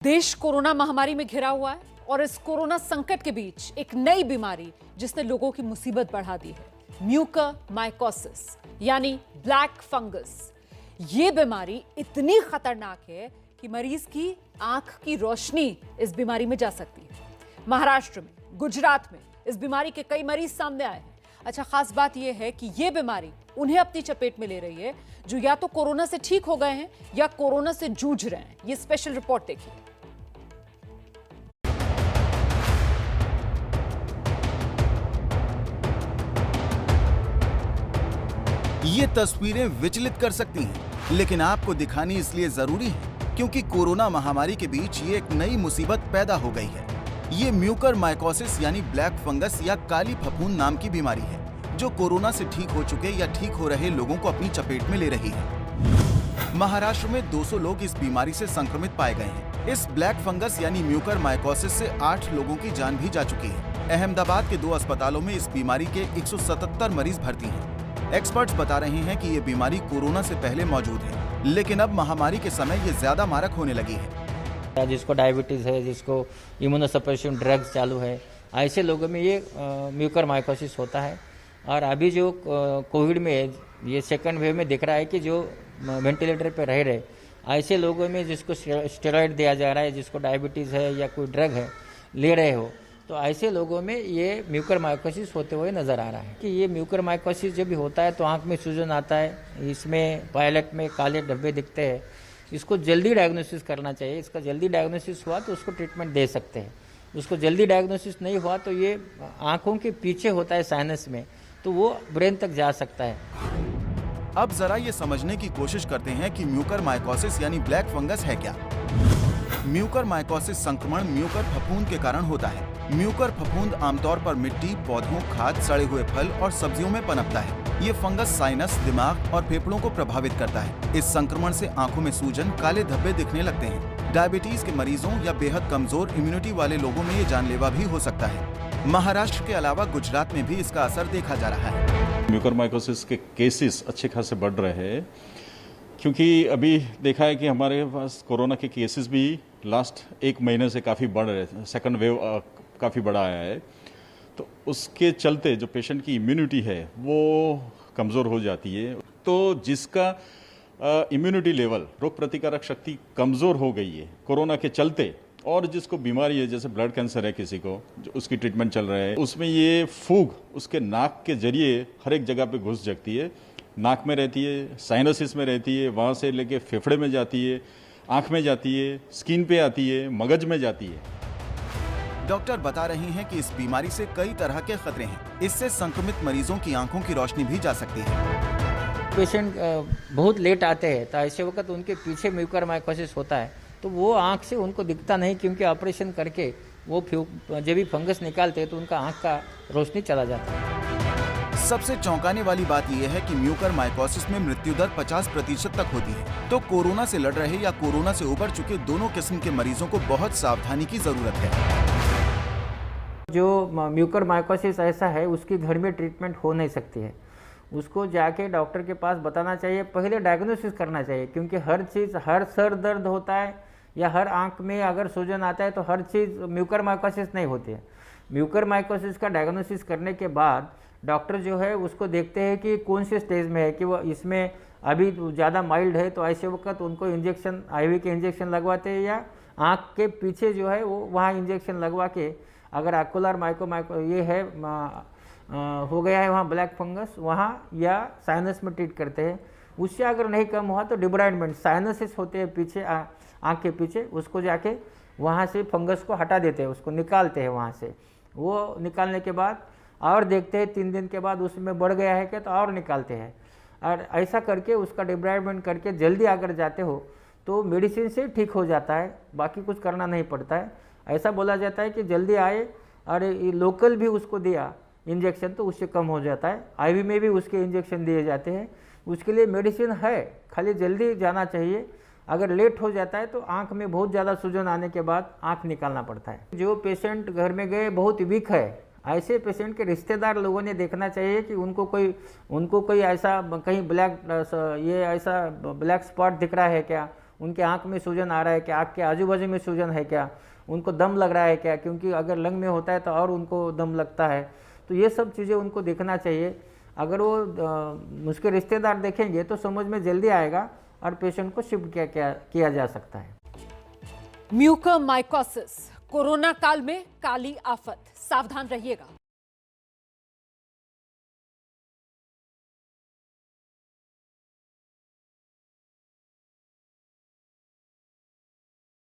देश कोरोना महामारी में घिरा हुआ है और इस कोरोना संकट के बीच एक नई बीमारी जिसने लोगों की मुसीबत बढ़ा दी है, म्यूकरमाइकोसिस यानी ब्लैक फंगस। ये बीमारी इतनी खतरनाक है कि मरीज की आंख की रोशनी इस बीमारी में जा सकती है। महाराष्ट्र में, गुजरात में इस बीमारी के कई मरीज सामने आए हैं। अच्छा, खास बात यह है कि यह बीमारी उन्हें अपनी चपेट में ले रही है जो या तो कोरोना से ठीक हो गए हैं या कोरोना से जूझ रहे हैं। ये स्पेशल रिपोर्ट देखिए। ये तस्वीरें विचलित कर सकती हैं, लेकिन आपको दिखानी इसलिए जरूरी है क्योंकि कोरोना महामारी के बीच ये एक नई मुसीबत पैदा हो गई है। ये म्यूकरमाइकोसिस यानी ब्लैक फंगस या काली फफूंद नाम की बीमारी है जो कोरोना से ठीक हो चुके या ठीक हो रहे लोगों को अपनी चपेट में ले रही है। महाराष्ट्र में 200 लोग इस बीमारी से संक्रमित पाए गए हैं। इस ब्लैक फंगस यानी म्यूकरमाइकोसिस से 8 लोगों की जान भी जा चुकी है। अहमदाबाद के 2 अस्पतालों में इस बीमारी के 177 मरीज भर्ती हैं। एक्सपर्ट्स बता रहे हैं कि ये बीमारी कोरोना से पहले मौजूद है, लेकिन अब महामारी के समय ये ज्यादा मारक होने लगी है। जिसको डायबिटीज़ है, जिसको इम्यूनोसप्रेशन ड्रग्स चालू है, ऐसे लोगों में ये म्यूकरमाइकोसिस होता है। और अभी जो कोविड में ये सेकंड वेव में दिख रहा है कि जो वेंटिलेटर पे रह रहे ऐसे लोगों में जिसको स्टेरॉइड दिया जा रहा है, जिसको डायबिटीज़ है या कोई ड्रग है ले रहे हो, तो ऐसे लोगों में ये म्यूकरमाइकोसिस होते हुए नज़र आ रहा है। कि ये म्यूकरमाइकोसिस जब भी होता है तो आंख में सूजन आता है, इसमें पायलट में काले धब्बे दिखते हैं। इसको जल्दी डायग्नोसिस करना चाहिए। इसका जल्दी डायग्नोसिस हुआ तो उसको ट्रीटमेंट दे सकते हैं। उसको जल्दी डायग्नोसिस नहीं हुआ तो ये आंखों के पीछे होता है साइनस में, तो वो ब्रेन तक जा सकता है। अब जरा ये समझने की कोशिश करते हैं कि म्यूकरमाइकोसिस यानी ब्लैक फंगस है क्या। म्यूकरमाइकोसिस संक्रमण म्यूकर फफूंद के कारण होता है। म्यूकर फफूंद आमतौर पर मिट्टी, पौधों, खाद, सड़े हुए फल और सब्जियों में पनपता है। ये फंगस साइनस, दिमाग और फेफड़ों को प्रभावित करता है। इस संक्रमण से आंखों में सूजन, काले धब्बे दिखने लगते हैं। डायबिटीज के मरीजों या बेहद कमजोर इम्यूनिटी वाले लोगों में ये जानलेवा भी हो सकता है। महाराष्ट्र के अलावा गुजरात में भी इसका असर देखा जा रहा है। म्यूकरमाइकोसिस के केसेस अच्छे खासे बढ़ रहे हैं क्योंकि अभी देखा है कि हमारे पास कोरोना के केसेस भी लास्ट 1 महीने से काफ़ी बढ़ रहे हैं। सेकंड वेव काफ़ी बड़ा आया है, तो उसके चलते जो पेशेंट की इम्यूनिटी है वो कमज़ोर हो जाती है। तो जिसका इम्यूनिटी लेवल, रोग प्रतिकारक शक्ति कमज़ोर हो गई है कोरोना के चलते, और जिसको बीमारी है जैसे ब्लड कैंसर है किसी को, जो उसकी ट्रीटमेंट चल रहा है, उसमें ये फूग उसके नाक के जरिए हर एक जगह पे घुस जाती है। नाक में रहती है, साइनसिस में रहती है, वहाँ से लेके फेफड़े में जाती है, आँख में जाती है, स्किन पे आती है, मगज में जाती है। डॉक्टर बता रहे हैं कि इस बीमारी से कई तरह के खतरे हैं। इससे संक्रमित मरीजों की आंखों की रोशनी भी जा सकती है। पेशेंट बहुत लेट आते हैं तो ऐसे वक्त उनके पीछे म्यूकरमाइकोसिस होता है, तो वो आंख से उनको दिखता नहीं क्योंकि ऑपरेशन करके वो जब भी फंगस निकालते हैं तो उनका आंख का रोशनी चला जाता है। सबसे चौंकाने वाली बात यह है कि म्यूकरमाइकोसिस में मृत्यु दर 50% तक होती है। तो कोरोना से लड़ रहे या कोरोना से उबर चुके दोनों किस्म के मरीजों को बहुत सावधानी की जरूरत है। जो म्यूकरमाइकोसिस ऐसा है उसकी घर में ट्रीटमेंट हो नहीं सकती है। उसको जाके डॉक्टर के पास बताना चाहिए, पहले डायग्नोसिस करना चाहिए, क्योंकि हर चीज़, हर सर दर्द होता है या हर आंख में अगर सूजन आता है तो हर चीज़ म्यूकरमाइकोसिस नहीं होती है। म्यूकरमाइकोसिस का डायग्नोसिस करने के बाद डॉक्टर जो है उसको देखते हैं कि कौन से स्टेज में है, कि वो इसमें अभी ज़्यादा माइल्ड है तो ऐसे वक्त उनको इंजेक्शन, IV के इंजेक्शन लगवाते हैं, या आँख के पीछे जो है वो वहाँ इंजेक्शन लगवा के, अगर एक्युलर माइको ये है हो गया है वहाँ ब्लैक फंगस, वहाँ या साइनस में ट्रीट करते हैं। उससे अगर नहीं कम हुआ तो डिब्राइडमेंट, साइनसिस होते हैं पीछे आँख के पीछे, उसको जाके वहाँ से फंगस को हटा देते हैं, उसको निकालते हैं वहाँ से। वो निकालने के बाद और देखते हैं 3 दिन के बाद उसमें बढ़ गया है क्या, तो और निकालते हैं। और ऐसा करके उसका डिब्राइडमेंट करके जल्दी अगर जाते हो तो मेडिसिन से ठीक हो जाता है, बाकी कुछ करना नहीं पड़ता है। ऐसा बोला जाता है कि जल्दी आए और लोकल भी उसको दिया इंजेक्शन तो उससे कम हो जाता है। IV में भी उसके इंजेक्शन दिए जाते हैं, उसके लिए मेडिसिन है, खाली जल्दी जाना चाहिए। अगर लेट हो जाता है तो आंख में बहुत ज़्यादा सूजन आने के बाद आंख निकालना पड़ता है। जो पेशेंट घर में गए बहुत वीक है, ऐसे पेशेंट के रिश्तेदार लोगों ने देखना चाहिए कि उनको कोई ऐसा कहीं ब्लैक स्पॉट दिख रहा है क्या, उनके आँख में सूजन आ रहा है क्या, आँख के आजू बाजू में सूजन है क्या, उनको दम लग रहा है क्या, क्योंकि अगर लंग में होता है तो और उनको दम लगता है। तो ये सब चीज़ें उनको देखना चाहिए। अगर वो उसके रिश्तेदार देखेंगे तो समझ में जल्दी आएगा और पेशेंट को शिफ्ट किया जा सकता है। म्यूकरमाइकोसिस कोरोना काल में काली आफत, सावधान रहिएगा।